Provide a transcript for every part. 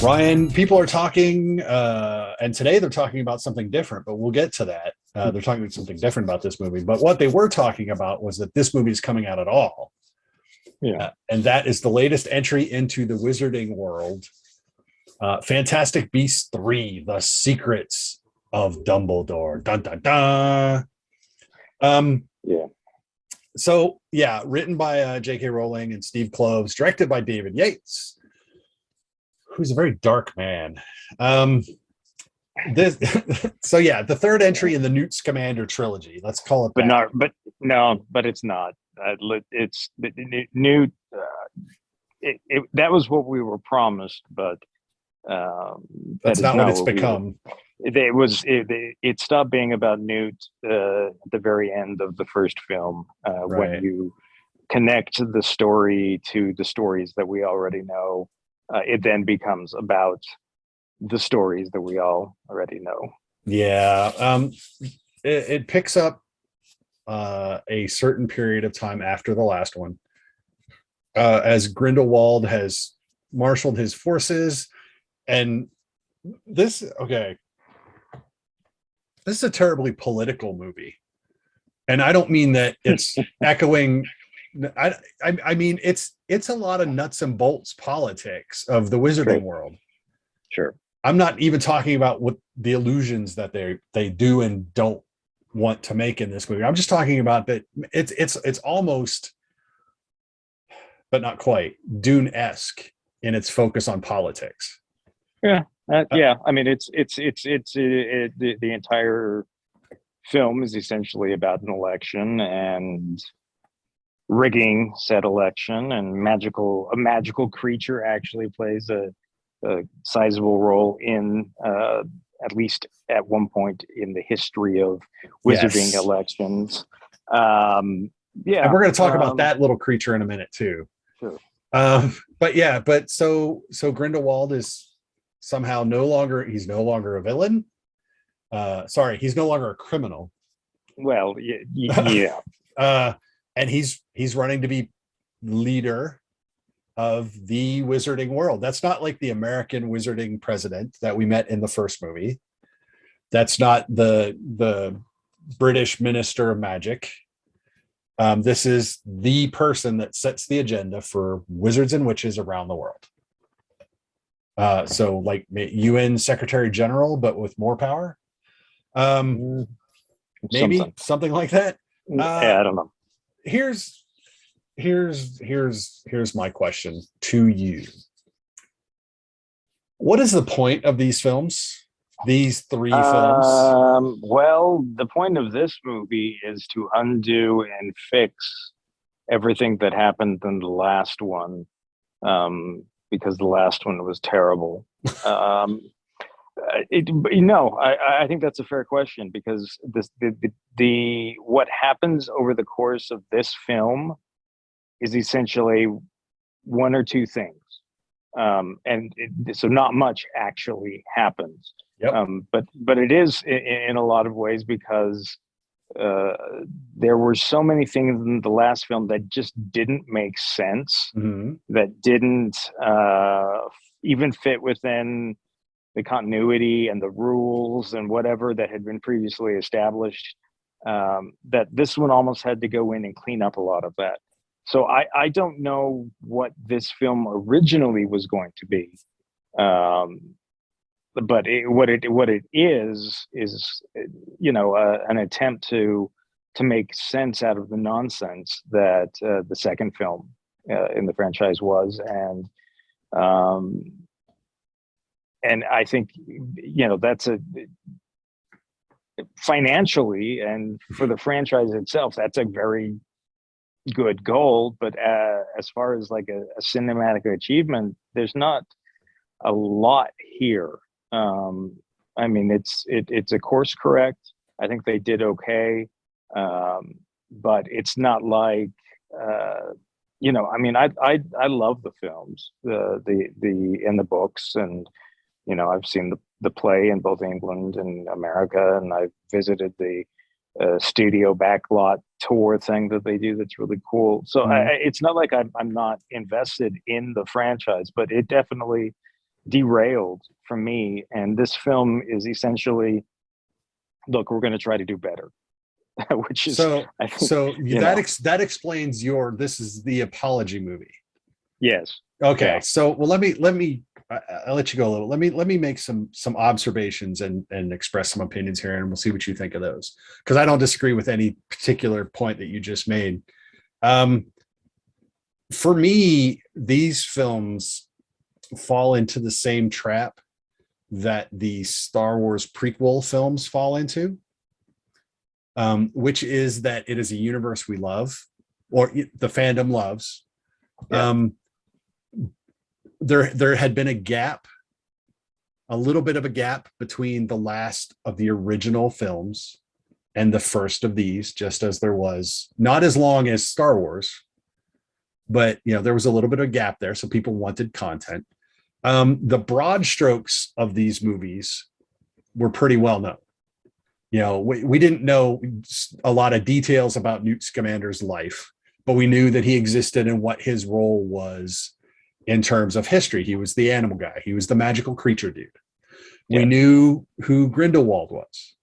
Ryan, people are talking, and today they're talking about something different, but we'll get to that. They're talking about something different about this movie. But what they were talking about was that this movie is coming out at all. Yeah. And that is the latest entry into the wizarding world. Fantastic Beasts 3, The Secrets of Dumbledore. Dun, dun, dun. Yeah. So, yeah, written by J.K. Rowling and Steve Kloves, directed by David Yates, who's a very dark man. This, so yeah, the third entry in the Newt Scamander trilogy. Let's call it that. But it's not. It's Newt. That was what we were promised, but that's not what it's become. It stopped being about Newt at the very end of the first film, Right. when you connect the story to the stories that we already know. It then becomes about the stories that we all already know. Yeah, it picks up a certain period of time after the last one, as Grindelwald has marshaled his forces, and this is a terribly political movie, and I don't mean that it's echoing. I mean it's a lot of nuts and bolts politics of the wizarding world. Sure. I'm not even talking about what the illusions that they do and don't want to make in this movie. I'm just talking about that it's almost, but not quite, Dune-esque in its focus on politics. Yeah. Yeah. I mean, the entire film is essentially about an election and rigging said election, and a magical creature actually plays a sizable role in at least at one point in the history of wizarding elections. Yeah, and we're going to talk about that little creature in a minute too. Sure. But so Grindelwald is somehow no longer a villain. Sorry, he's no longer a criminal. Well, yeah. And he's running to be leader of the wizarding world. That's not like the American wizarding president that we met in the first movie. That's not the British minister of magic. This is the person that sets the agenda for wizards and witches around the world. So like UN Secretary General, but with more power. Maybe something like that. I don't know. Here's my question to you. What is the point of these films? These three films? Well, the point of this movie is to undo and fix everything that happened in the last one, because the last one was terrible. I think that's a fair question, because the what happens over the course of this film is essentially one or two things, so not much actually happens. Yep. But it is in a lot of ways, because there were so many things in the last film that just didn't make sense, that didn't even fit within the continuity and the rules and whatever that had been previously established, that this one almost had to go in and clean up a lot of that. So I don't know what this film originally was going to be, but what it is an attempt to make sense out of the nonsense that the second film in the franchise was, and I think that's financially and for the franchise itself, that's a very good goal. But as far as like a cinematic achievement, there's not a lot here. I mean, it's a course correct. I think they did okay, but it's not like I mean, I love the films, the books, and I've seen the play in both England and America, and I've visited the studio backlot tour thing that they do that's really cool. So it's not like I'm not invested in the franchise, but it definitely derailed for me. And this film is essentially, look, we're going to try to do better, which is, I think, that explains this is the apology movie. Yes. Okay. Yeah. So, well, I'll let you go a little. Let me make some observations and express some opinions here, and we'll see what you think of those. Because I don't disagree with any particular point that you just made. For me, these films fall into the same trap that the Star Wars prequel films fall into, which is that it is a universe we love, or the fandom loves. Yeah. There had been a little bit of a gap between the last of the original films and the first of these, just as there was, not as long as Star Wars, but there was a little bit of a gap there. So people wanted content. The broad strokes of these movies were pretty well known. We didn't know a lot of details about Newt Scamander's life, but we knew that he existed and what his role was in terms of history. He was the animal guy. He was the magical creature dude. We knew who Grindelwald was.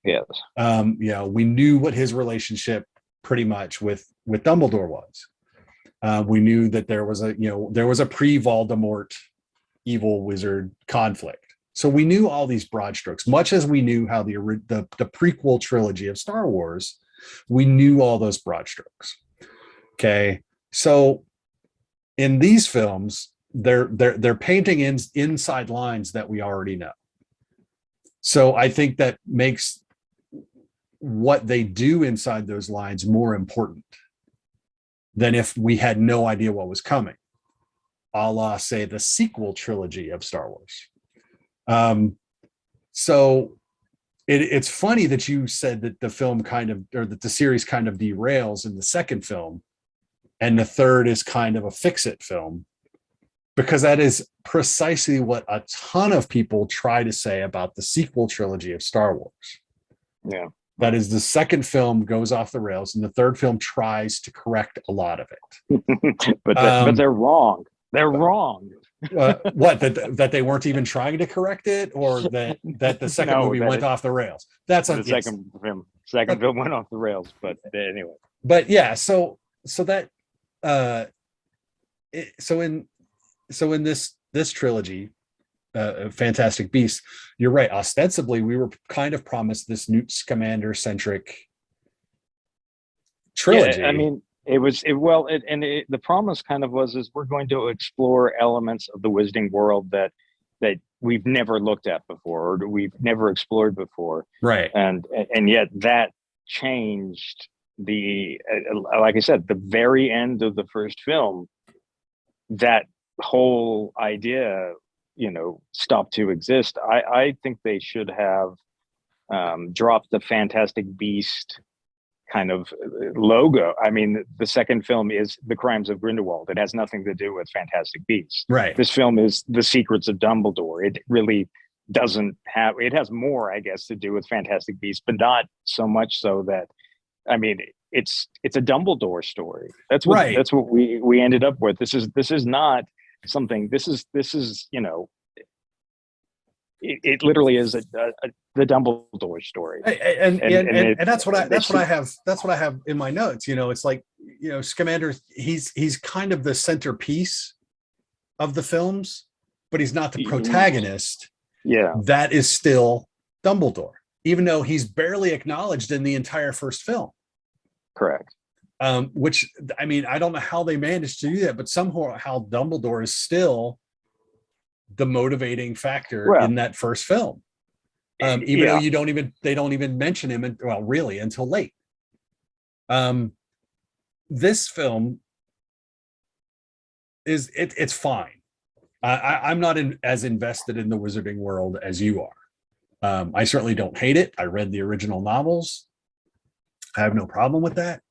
Yes. We knew what his relationship pretty much with Dumbledore was. We knew that there was a pre-Voldemort evil wizard conflict. So we knew all these broad strokes, much as we knew how the prequel trilogy of Star Wars, we knew all those broad strokes. Okay. So in these films, they're painting inside lines that we already know. So I think that makes what they do inside those lines more important than if we had no idea what was coming, a la, say, the sequel trilogy of Star Wars. So it's funny that you said that the film that the series kind of derails in the second film, and the third is kind of a fix-it film, because that is precisely what a ton of people try to say about the sequel trilogy of Star Wars. Yeah. That is, the second film goes off the rails, and the third film tries to correct a lot of it. but they're wrong. They're wrong. What, that they weren't even trying to correct it, or that the second movie went off the rails? That's the second film. Second film went off the rails, but anyway. But yeah, so in this trilogy, Fantastic Beasts, you're right. Ostensibly, we were kind of promised this Newt Scamander centric trilogy. Yeah, I mean, the promise kind of was we're going to explore elements of the Wizarding world that we've never looked at before, or we've never explored before. Right. And yet that changed like I said, the very end of the first film, that whole idea, stopped to exist. I think they should have dropped the Fantastic Beast kind of logo. I mean, the second film is The Crimes of Grindelwald. It has nothing to do with Fantastic Beasts. Right. This film is The Secrets of Dumbledore. It really doesn't have, it has more, I guess, to do with Fantastic Beasts, but not so much so that, I mean, it's a Dumbledore story. That's what right. That's what we ended up with. This is not something. This is it literally is the Dumbledore story. And that's what I have in my notes. It's like, Scamander, he's kind of the centerpiece of the films, but he's not the protagonist. Yeah, that is still Dumbledore, even though he's barely acknowledged in the entire first film. Correct. Which, I mean, I don't know how they managed to do that, but somehow Dumbledore is still the motivating factor in that first film. Even though they don't even mention him really until late. This film it's fine. I'm not as invested in the Wizarding world as you are. I certainly don't hate it. I read the original novels. I have no problem with that.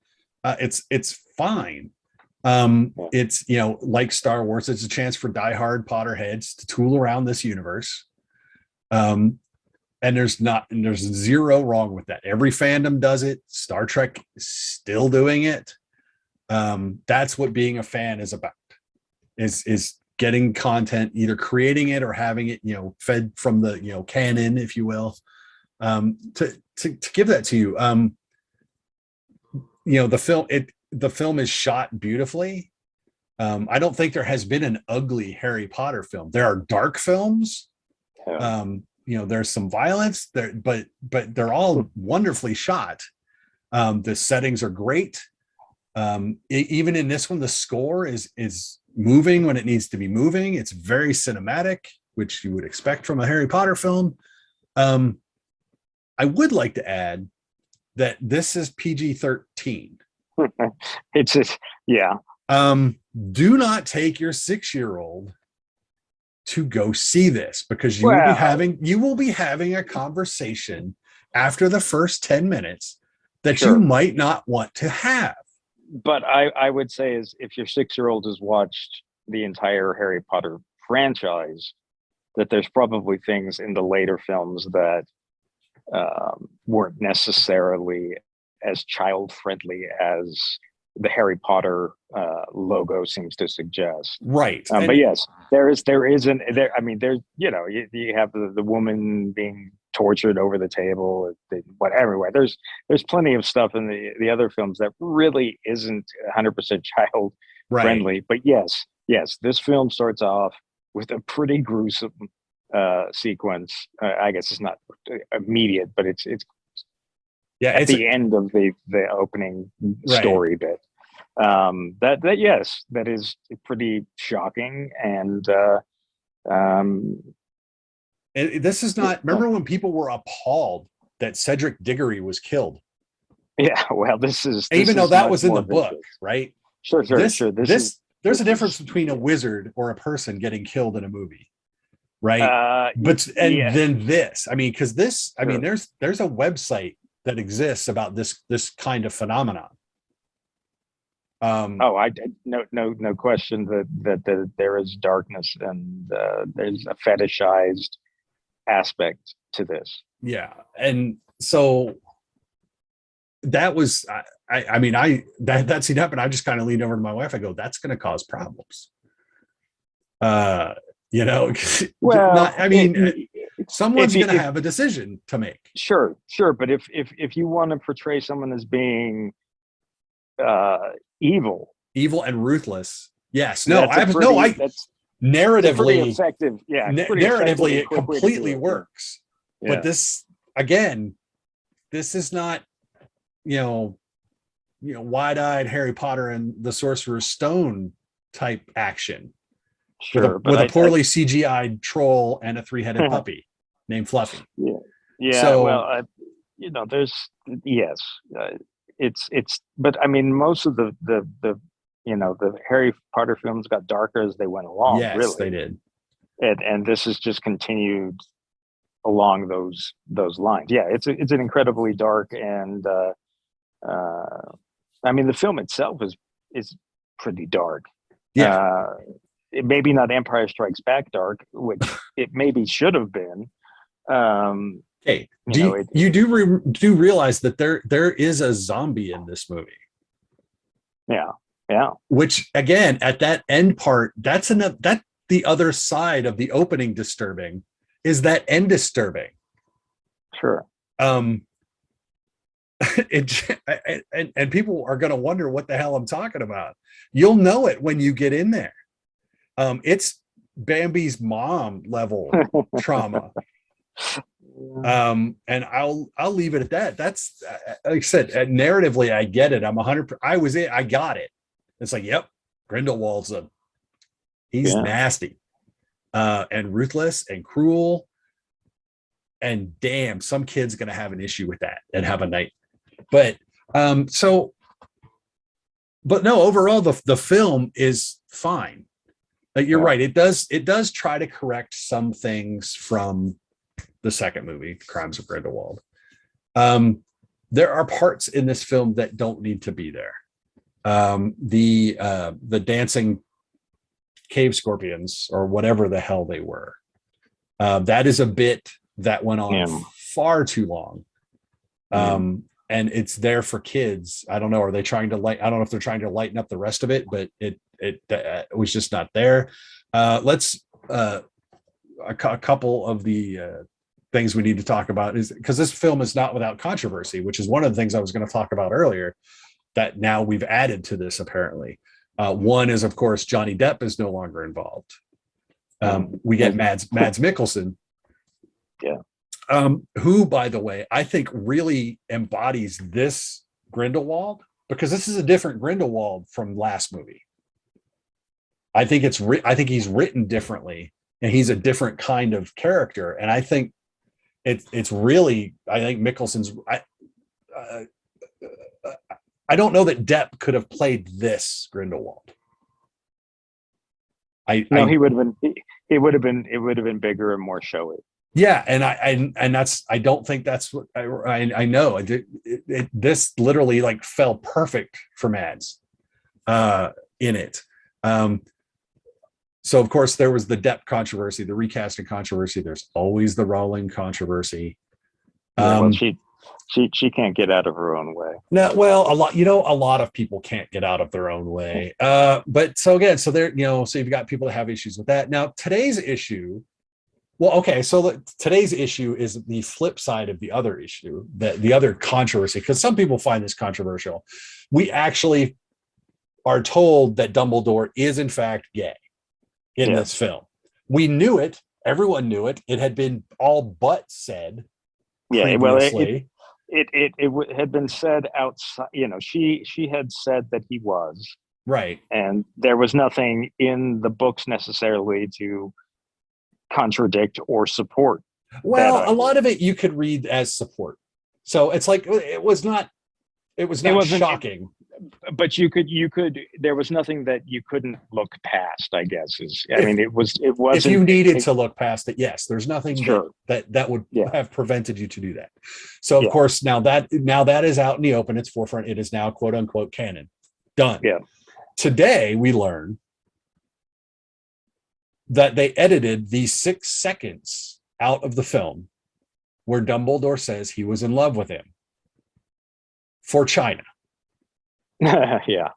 It's fine. It's, like Star Wars, it's a chance for diehard Potterheads to tool around this universe. And there's zero wrong with that. Every fandom does it. Star Trek is still doing it. That's what being a fan is about, is getting content, either creating it or having it, fed from the, canon, if you will, to give that to you. The film is shot beautifully. I don't think there has been an ugly Harry Potter film. There are dark films. Yeah. There's some violence there, but they're all wonderfully shot. The settings are great. Even in this one, the score is moving when it needs to be moving. It's very cinematic, which you would expect from a Harry Potter film. I would like to add that this is PG-13. It's just, yeah. Do not take your 6-year-old to go see this, because you will be having a conversation after the first 10 minutes that you might not want to have. But I would say is, if your 6-year-old has watched the entire Harry Potter franchise, that there's probably things in the later films that weren't necessarily as child friendly as the Harry Potter logo seems to suggest. Right. But yes, there isn't there. I mean, there's, you have the woman being tortured over the table, everywhere. There's plenty of stuff in the other films that really isn't 100% child friendly. But yes, this film starts off with a pretty gruesome sequence. I guess it's not immediate, but it's at the end of the opening story bit. That is pretty shocking. And this is not, remember when people were appalled that Cedric Diggory was killed? Yeah, well, this even though that was in the book, right? Sure. There's a difference between a wizard or a person getting killed in a movie, right? Then this, I mean, because this, I mean, there's a website that exists about this kind of phenomenon. No question that there is darkness, and there's a fetishized aspect to this. Yeah, and so that was, I mean, that scene happened. I just kind of leaned over to my wife. I go, "That's going to cause problems." Well, someone's going to have a decision to make. Sure. But if you want to portray someone as being evil and ruthless, yes, narratively effective. Yeah, narratively it completely works. Yeah. But this, again, this is not, wide-eyed Harry Potter and the Sorcerer's Stone type action. Sure, with a poorly CGI'd troll and a 3-headed puppy named Fluffy. Yeah. So, there's it's. But I mean, most of the Harry Potter films got darker as they went along. Yes, really, they did. And this has just continued along those lines. Yeah, it's an incredibly dark, and I mean, the film itself is pretty dark. Yeah. It maybe not Empire Strikes Back dark, which it maybe should have been. Okay. You do realize that there is a zombie in this movie? Yeah. Which, again, at that end part, that's the other side of the opening disturbing, is that end disturbing. Sure. And people are going to wonder what the hell I'm talking about. You'll know it when you get in there. It's Bambi's mom level trauma. And I'll leave it at that. That's, like I said, narratively, I get it. I'm 100. I got it. It's like, yep, Grindelwald's he's nasty, and ruthless and cruel. And damn, some kid's gonna have an issue with that and have a night. But but no, overall the film is fine. You're right. It does try to correct some things from the second movie, Crimes of Grindelwald. There are parts in this film that don't need to be there. The dancing cave scorpions, or whatever the hell they were, that is a bit that went on far too long. And it's there for kids. I don't know. I don't know if they're trying to lighten up the rest of it, but it was just not there. Let's a couple of the things we need to talk about is because this film is not without controversy, which is one of the things I was going to talk about earlier that now we've added to this apparently. One is, of course, Johnny Depp is no longer involved. We get Mads Mikkelsen, who, by the way, I think really embodies this Grindelwald, because this is a different Grindelwald from last movie. I think I think he's written differently, and he's a different kind of character. And I think it's really, I think Mikkelsen's. I don't know that Depp could have played this Grindelwald. He would have been. It would have been bigger and more showy. Yeah, and that's, I don't think that's what I know. This literally like fell perfect for Mads in it. So of course there was the Depp controversy, the recasting controversy. There's always the Rowling controversy. Well, she can't get out of her own way. No, well, a lot of people can't get out of their own way. But so again, so there, so you've got people that have issues with that. Now today's issue. Well, okay, so today's issue is the flip side of the other issue, the other controversy, because some people find this controversial. We actually are told that Dumbledore is in fact gay in this film. We knew it. Everyone knew it. It had been all but said. Yeah, previously. Well, it had been said outside. She had said that he was right, and there was nothing in the books necessarily to contradict or support. Well, a lot of it you could read as support. So it's like it was not shocking. But you could there was nothing that you couldn't look past, I guess. It wasn't, if you needed to look past it, yes, there's nothing that would have prevented you to do that. So of course now that is out in the open, it's forefront, it is now quote unquote canon. Done. Yeah. Today we learn that they edited the 6 seconds out of the film where Dumbledore says he was in love with him for China. Yeah.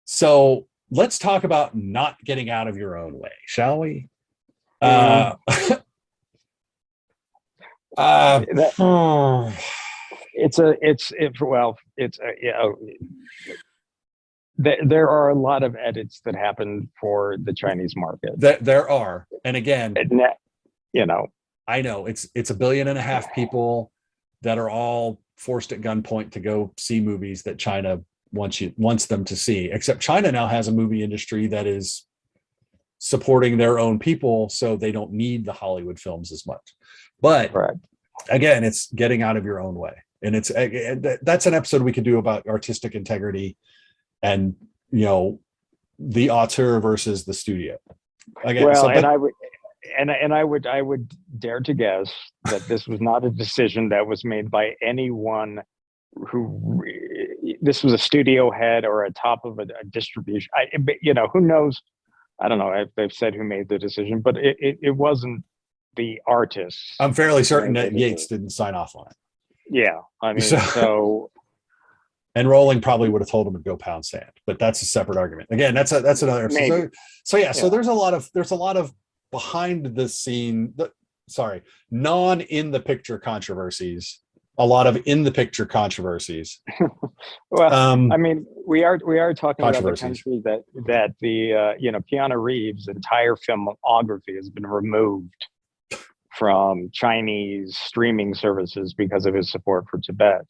So let's talk about not getting out of your own way, shall we? There are a lot of edits that happen for the Chinese market. There are, and again, I know it's 1.5 billion people that are all forced at gunpoint to go see movies that China wants them to see. Except China now has a movie industry that is supporting their own people, so they don't need the Hollywood films as much. But again, it's getting out of your own way, and that's an episode we could do about artistic integrity and the auteur versus the studio. Again, I would dare to guess that this was not a decision that was made by anyone who. This was a studio head or a top of a distribution. Who knows? I don't know if they've said who made the decision, but it wasn't the artists. I'm fairly certain that Yates didn't sign off on it. Yeah, I mean, so and Rowling probably would have told him to go pound sand, but that's a separate argument. Again, that's another episode. So there's a lot of behind the scene, non in the picture controversies. A lot of in the picture controversies. Well, I mean, we are talking about the country that the Keanu Reeves' entire filmography has been removed from Chinese streaming services because of his support for Tibet.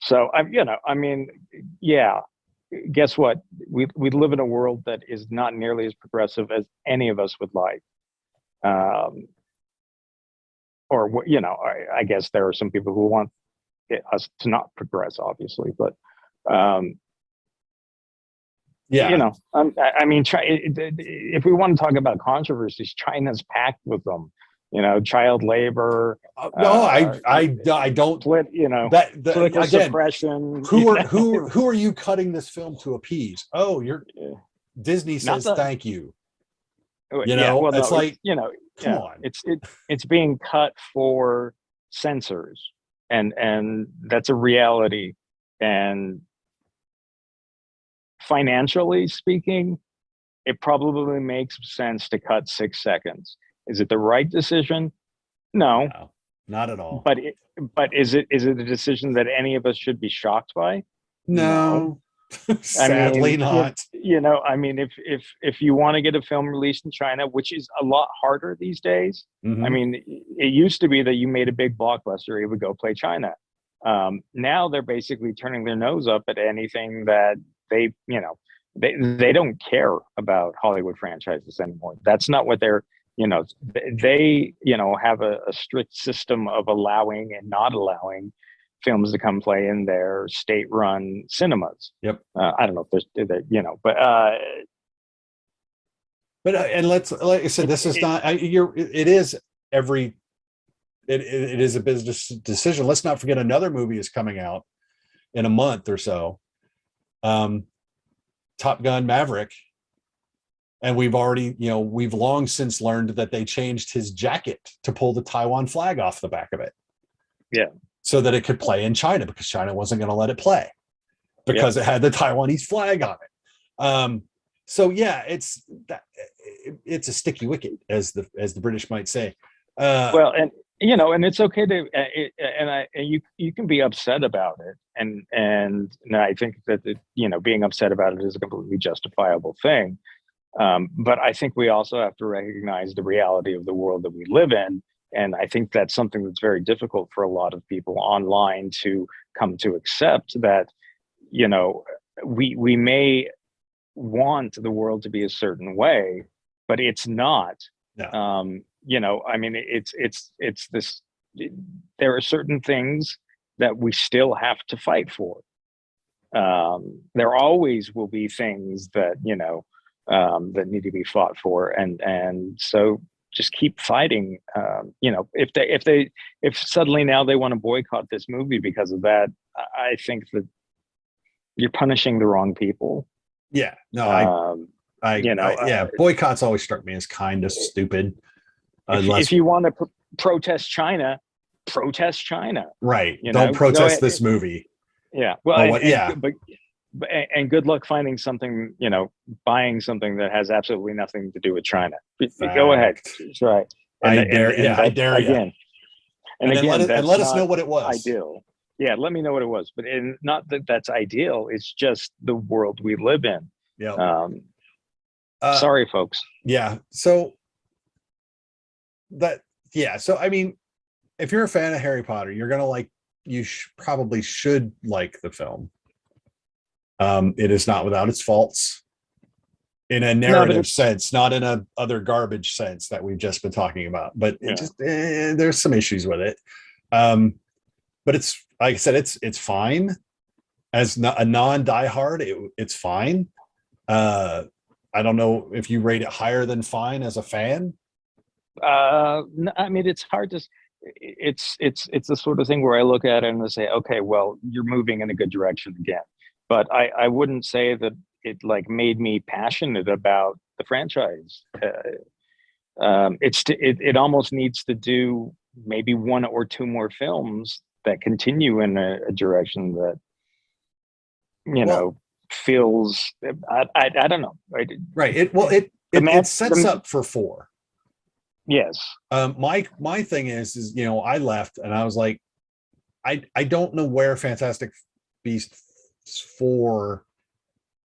So guess what? We live in a world that is not nearly as progressive as any of us would like. I guess there are some people who want us to not progress, obviously, but if we want to talk about controversies, China's packed with them. Child labor. I don't. Political suppression. Who are you cutting this film to appease? Oh, Disney says thank you. Come on. It's being cut for censors, and that's a reality. And financially speaking, it probably makes sense to cut 6 seconds. Is it the right decision? No, No, not at all. but is it a decision that any of us should be shocked by? No, I sadly mean, not. I mean, if you want to get a film released in China, which is a lot harder these days. Mhm. I mean, it used to be that you made a big blockbuster, it would go play China. Now they're basically turning their nose up at anything that they don't care about Hollywood franchises anymore. That's not what they're, they have a strict system of allowing and not allowing films to come play in their state-run cinemas. Yep. I don't know if there's, But and let's, like I said, this is not. It is every. It is a business decision. Let's not forget another movie is coming out in a month or so. Top Gun Maverick, and we've long since learned that they changed his jacket to pull the Taiwan flag off the back of it. Yeah. So that it could play in China, because China wasn't going to let it play because it had the Taiwanese flag on it. So yeah, it's a sticky wicket, as the British might say. Well, and it's okay to, you can be upset about it, and I think that being upset about it is a completely justifiable thing. But I think we also have to recognize the reality of the world that we live in. And I think that's something that's very difficult for a lot of people online to come to accept, that, we may want the world to be a certain way, but it's not. No. I mean, it's this, there are certain things that we still have to fight for. There always will be things that, that need to be fought for. And so just keep fighting. If suddenly now they want to boycott this movie because of that, I think that you're punishing the wrong people. Yeah, no, boycotts always struck me as kind of stupid. If you want to protest China, protest China. Right. Don't protest this movie. Yeah. Well, but and good luck finding something, buying something that has absolutely nothing to do with China. Go ahead. Try. I dare you. Again. And again, let us know what it was. Ideal. Yeah, let me know what it was. But not that that's ideal. It's just the world we live in. Yeah. Sorry, folks. Yeah. So I mean, if you're a fan of Harry Potter, you're gonna probably should like the film. It is not without its faults in a narrative sense, not in a other garbage sense that we've just been talking about. But there's some issues with it. But it's, like I said, it's fine as a non-diehard. It's fine. I don't know if you rate it higher than fine as a fan. I mean, it's hard to. It's the sort of thing where I look at it and I say, okay, well, you're moving in a good direction again. But I wouldn't say that it made me passionate about the franchise. It almost needs to do maybe one or two more films that continue in a direction that feels. I don't know. Right. It sets up for 4. Yes. My thing is I left and I was like, I don't know where Fantastic Beasts 4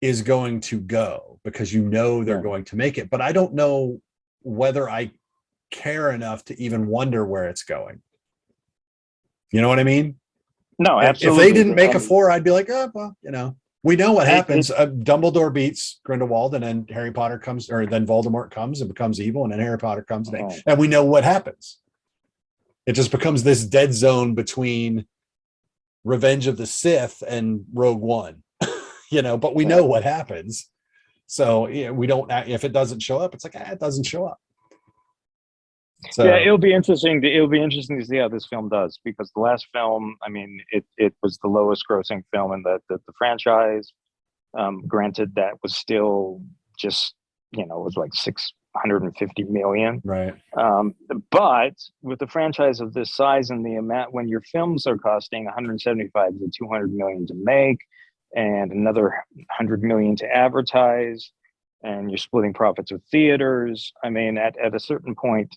is going to go, because they're going to make it, but I don't know whether I care enough to even wonder where it's going. You know what I mean? No, absolutely. If they didn't make a 4, I'd be like, oh, well, we know what happens. Dumbledore beats Grindelwald, and then Harry Potter comes, or then Voldemort comes and becomes evil, and then Harry Potter comes, and we know what happens. It just becomes this dead zone between Revenge of the Sith and Rogue One, but we know what happens. So we don't, if it doesn't show up, it's like, it doesn't show up. So, yeah, it'll be interesting to see how this film does, because the last film, I mean, it was the lowest grossing film in the franchise. Granted, that was still just, it was like 650 million. Right. But with the franchise of this size and the amount, when your films are costing 175 to 200 million to make, and another 100 million to advertise, and you're splitting profits with theaters. I mean, at a certain point,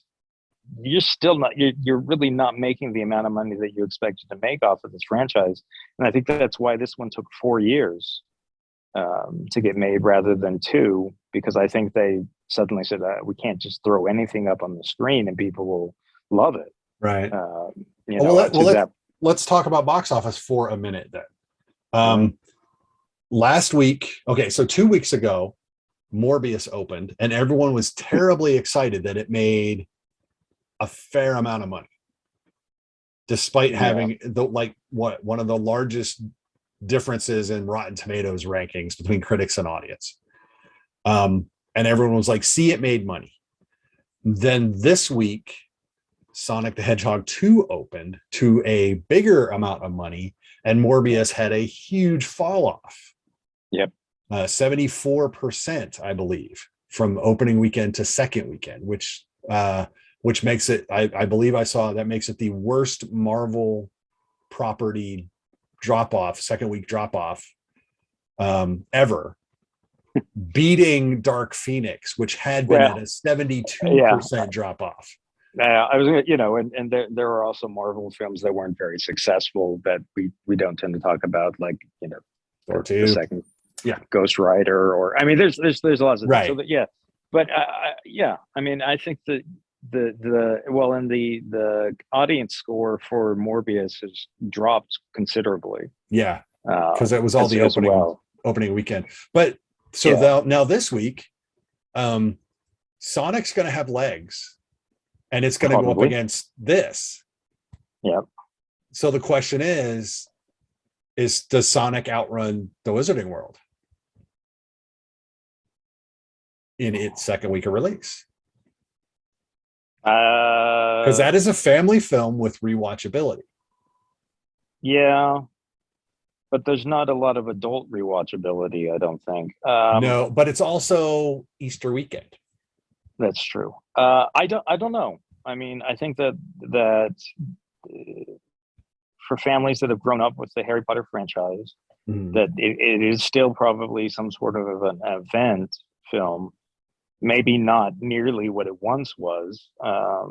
you're still not, you're really not making the amount of money that you expected to make off of this franchise. And I think that's why this one took 4 years to get made rather than 2, because I think they suddenly said, we can't just throw anything up on the screen and people will love it. Right. You know, let's talk about box office for a minute then. Last week, okay, so 2 weeks ago, Morbius opened, and everyone was terribly excited that it made a fair amount of money, despite having one of the largest differences in Rotten Tomatoes rankings between critics and audience. And everyone was like, see, it made money. Then this week, Sonic the Hedgehog 2 opened to a bigger amount of money, and Morbius had a huge fall off. Yep. 74%, I believe, from opening weekend to second weekend, which makes it, I believe I saw that makes it the worst Marvel property second week drop off ever, beating Dark Phoenix, which had been at a 72% drop off. I was, and there are also Marvel films that weren't very successful that we don't tend to talk about, like, the second, Ghost Rider, or I mean, there's lots of right. Things. So but I mean, I think that the audience score for Morbius has dropped considerably. Yeah, because it was all the opening weekend. But so now this week, Sonic's going to have legs, and it's going to go up against this. Yep. So the question is does Sonic outrun the Wizarding World in its second week of release? Because that is a family film with rewatchability. Yeah, but there's not a lot of adult rewatchability, I don't think. No, but it's also Easter weekend. That's true. I don't know. I mean, I think that for families that have grown up with the Harry Potter franchise, that it is still probably some sort of an event film. Maybe not nearly what it once was. I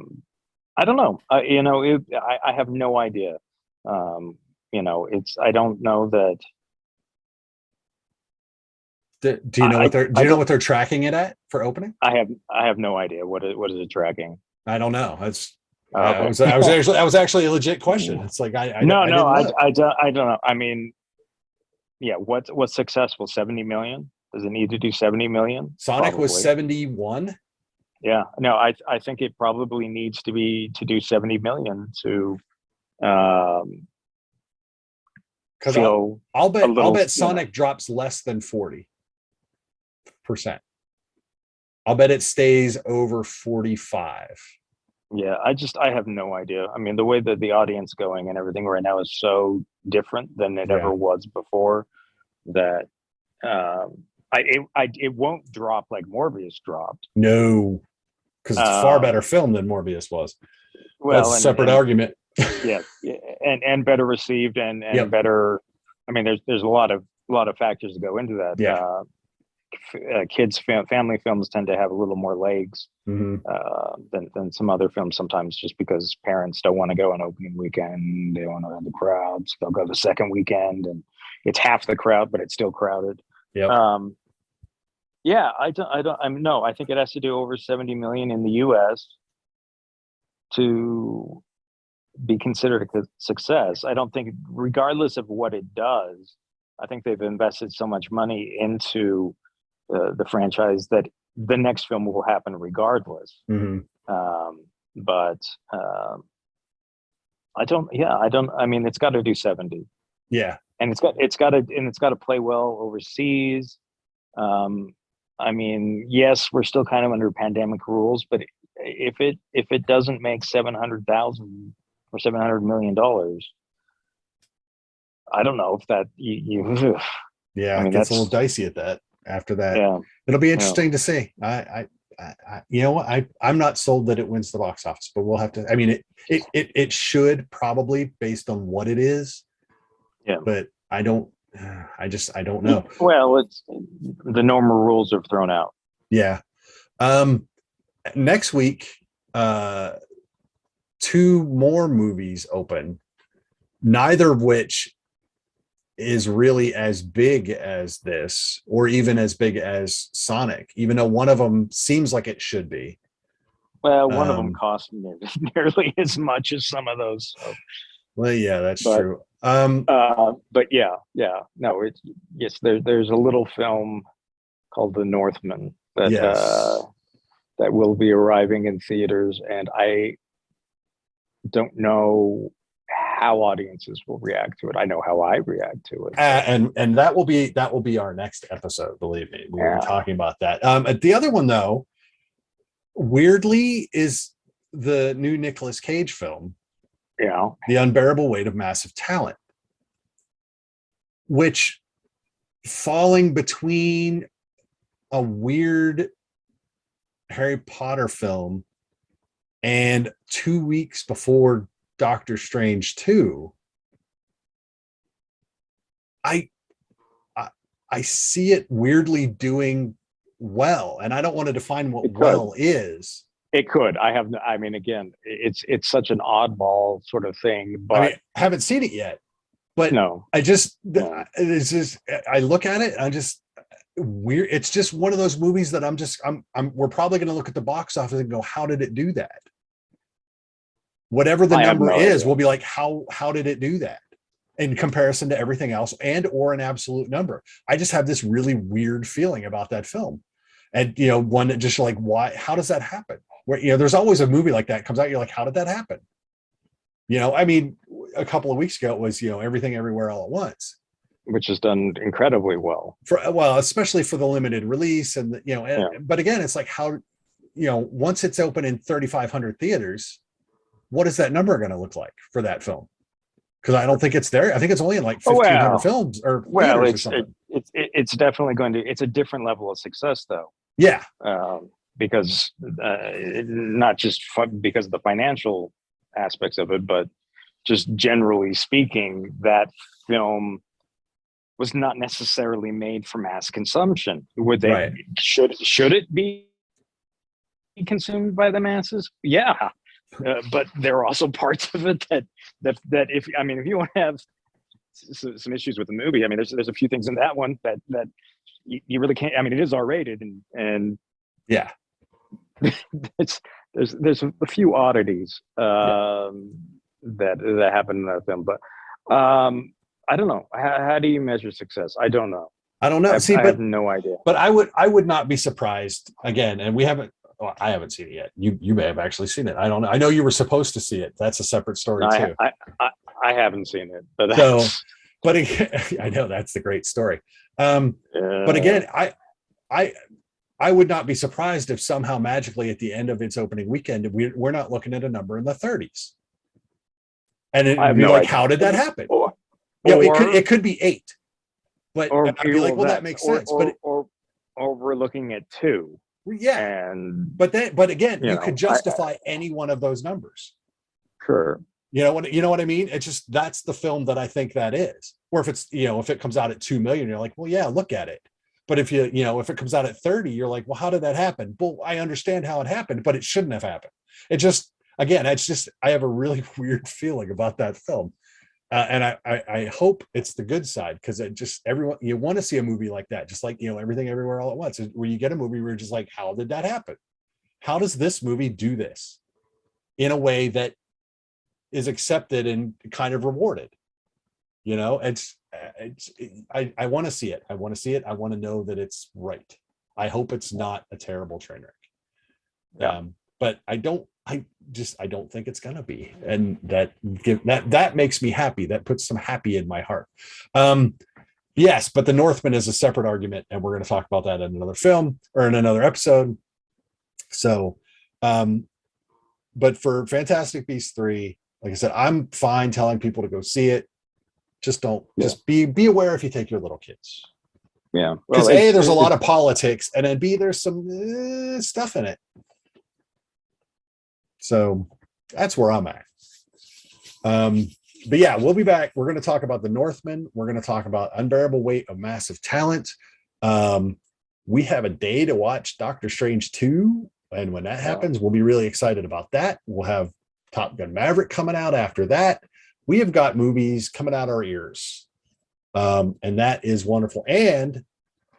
don't know. I have no idea. I don't know that. Do you know what they're tracking it at for opening? I have no idea. What is it tracking? I don't know. That was actually a legit question. It's like I don't know. I mean, what's successful? 70 million? Does it need to do 70 million? Sonic Probably. was 71. Yeah, no, I think it probably needs to do 70 million to because I'll bet Sonic drops less than 40%. I'll bet it stays over 45. Yeah, I have no idea. I mean, the way that the audience going and everything right now is so different than it ever was before, that it won't drop like Morbius dropped. No, because it's a far better film than Morbius was. Well, that's a separate argument. Yeah, and better received and better. I mean, there's a lot of factors that go into that. Yeah. Kids family films tend to have a little more legs than some other films sometimes, just because parents don't want to go on opening weekend. They want to have the crowds. They'll go the second weekend and it's half the crowd, but it's still crowded. Yep. I think it has to do over 70 million in the US to be considered a success. I don't think, regardless of what it does, I think they've invested so much money into the franchise that the next film will happen regardless. But I mean, it's got to do 70. Yeah. And it's got to play well overseas. I mean, yes, we're still kind of under pandemic rules, but if it doesn't make $700,000 or $700 million, I don't know if that yeah, I mean, it gets a little dicey at that. After that, it'll be interesting to see. I you know what, I'm not sold that it wins the box office, but we'll have to. I mean, it should probably, based on what it is. Yeah, but I don't. I don't know. Well, it's the normal rules are thrown out. Yeah. Next week, 2 more movies open, neither of which is really as big as this, or even as big as Sonic, even though one of them seems like it should be. Well, one of them cost nearly as much as some of those. So. Well, yeah, that's true. But yeah, no, yes, there's a little film called The Northman that that will be arriving in theaters, and I don't know how audiences will react to it. I know how I react to it. And that will be our next episode. Believe me, we will be talking about that. The other one, though, weirdly, is the new Nicolas Cage film. Yeah, The Unbearable Weight of Massive Talent, which falling between a weird Harry Potter film and 2 weeks before Doctor Strange 2, I see it weirdly doing well, and I don't want to define what well is. It could. I mean, again, it's such an oddball sort of thing, but I haven't seen it yet. But no, it's just, I look at it and I'm just weird. It's just one of those movies that we're probably going to look at the box office and go, how did it do that? Whatever the number is, we'll be like, how did it do that in comparison to everything else, and or an absolute number? I just have this really weird feeling about that film. And, one that just like, why, how does that happen? Where, there's always a movie like that comes out. You're like, how did that happen? I mean, a couple of weeks ago, it was, Everything Everywhere All at Once, which has done incredibly well. Especially for the limited release. And, but again, it's like how, once it's open in 3,500 theaters, what is that number going to look like for that film? Because I don't think it's there. I think it's only in like 1,500 films or theaters or something. It's definitely going to, it's a different level of success though. Yeah. Because not just because of the financial aspects of it, but just generally speaking, that film was not necessarily made for mass consumption. Would they? Right. Should it be consumed by the masses? Yeah, but there are also parts of it that if you want to have some issues with the movie, I mean, there's a few things in that one that you really can't. I mean, it is R-rated and yeah. there's a few oddities that happen in that film, but I don't know. How do you measure success? I don't know. I have no idea. But I would not be surprised again. And I haven't seen it yet. You may have actually seen it. I don't know. I know you were supposed to see it. That's a separate story too. I haven't seen it, but again, I know that's the great story. But again, I would not be surprised if somehow magically at the end of its opening weekend, we're not looking at a number in the 30s. And it'd be like, how did that happen? It could be 8. But I'd be like, well, that makes sense. Or we're looking at 2. Yeah. But again, you could justify any one of those numbers. Sure. You know what I mean? It's just, that's the film that I think that is. Or if it's, if it comes out at 2 million, you're like, well, yeah, look at it. But if if it comes out at 30, you're like, well, how did that happen? Well, I understand how it happened, but it shouldn't have happened. It just, again, I have a really weird feeling about that film. And I hope it's the good side, because it just, you want to see a movie like that, just like, Everything Everywhere All at Once, where you get a movie where you're just like, how did that happen? How does this movie do this in a way that is accepted and kind of rewarded? I want to see it. I want to see it. I want to know that it's right. I hope it's not a terrible train wreck. Yeah. But I don't think it's gonna be, and that makes me happy. That puts some happy in my heart. Yes, but The Northman is a separate argument, and we're going to talk about that in another film or in another episode. So, but for Fantastic Beasts 3, like I said, I'm fine telling people to go see it. Just just be aware if you take your little kids. Yeah. Because A, there's a lot of politics, and then B, there's some stuff in it. So that's where I'm at. but yeah, we'll be back. We're going to talk about the Northman. We're going to talk about Unbearable Weight of Massive Talent. We have a day to watch Doctor Strange 2. And when that happens, we'll be really excited about that. We'll have Top Gun Maverick coming out after that. We have got movies coming out our ears. And that is wonderful. And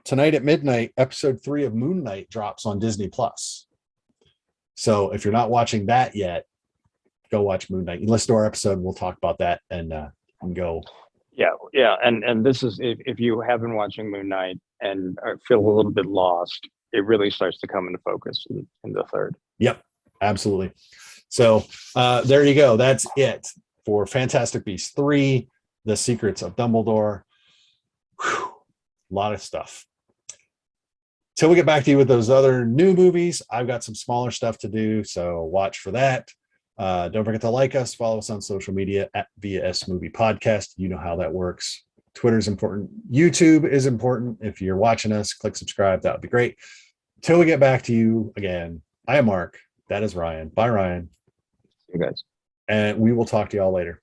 tonight at midnight, episode 3 of Moon Knight drops on Disney Plus. So if you're not watching that yet, go watch Moon Knight. You listen to our episode, we'll talk about that and go. Yeah. And this is, if you have been watching Moon Knight and feel a little bit lost, it really starts to come into focus in the third. Yep, absolutely. So there you go. That's it for Fantastic Beasts 3, The Secrets of Dumbledore. Whew, a lot of stuff. Till we get back to you with those other new movies, I've got some smaller stuff to do, so watch for that. Don't forget to like us, follow us on social media at VS Movie Podcast. You know how that works. Twitter is important. YouTube is important. If you're watching us, click subscribe. That would be great. Till we get back to you again, I am Mark. That is Ryan. Bye, Ryan. You guys. And we will talk to y'all later.